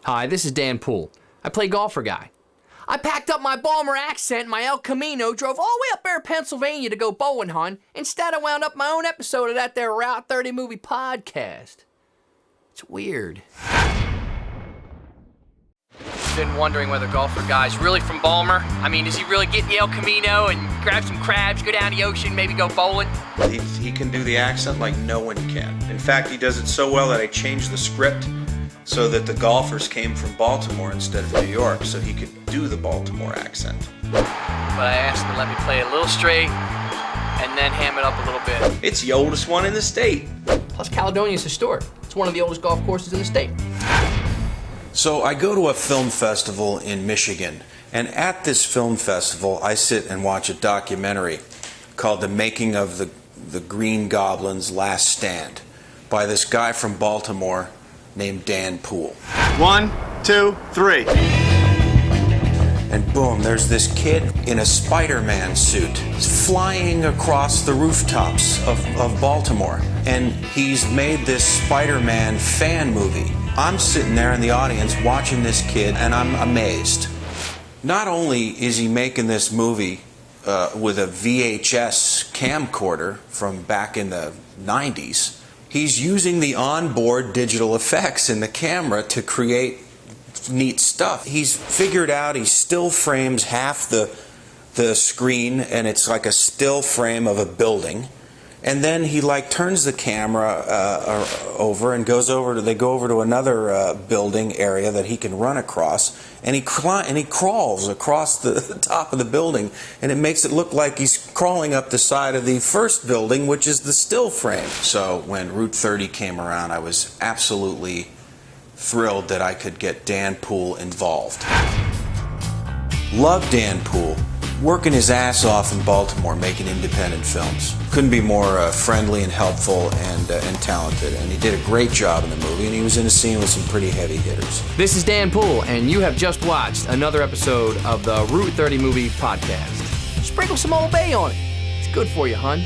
Hi, this is Dan Poole. I play golfer guy. I packed up my Baltimore accent and my El Camino, drove all the way up there to Pennsylvania to go bowling hunt. Instead, I wound up my own episode of that there Route 30 movie podcast. It's weird. Been wondering whether golfer guy's really from Baltimore. I mean, does he really get the El Camino and grab some crabs, go down the ocean, maybe go bowling? He can do the accent like no one can. In fact, he does it so well that I changed the script so that the golfers came from Baltimore instead of New York, so he could do the Baltimore accent. But I asked him to let me play it a little straight and then ham it up a little bit. It's the oldest one in the state. Plus, Caledonia's historic. It's one of the oldest golf courses in the state. So I go to a film festival in Michigan, and at this film festival, I sit and watch a documentary called The Making of the Green Goblin's Last Stand by this guy from Baltimore named Dan Poole. 1, 2, 3. And boom, there's this kid in a Spiderman suit flying across the rooftops of Baltimore. And he's made this Spiderman fan movie. I'm sitting there in the audience watching this kid, and I'm amazed. Not only is he making this movie with a VHS camcorder from back in the 90s, he's using the onboard digital effects in the camera to create neat stuff. He's figured out he still frames half the screen, and it's like a still frame of a building. And then he turns the camera over and they go over to another building area that he can run across, and he crawls across the top of the building, and it makes it look like he's crawling up the side of the first building, which is the still frame. So when Route 30 came around, I was absolutely thrilled that I could get Dan Poole involved. Love Dan Poole. Working his ass off in Baltimore making independent films. Couldn't be more friendly and helpful and talented, and he did a great job in the movie, and he was in a scene with some pretty heavy hitters. This is Dan Poole, and you have just watched another episode of the Route 30 Movie Podcast. Sprinkle some Old Bay on it. It's good for you, hun.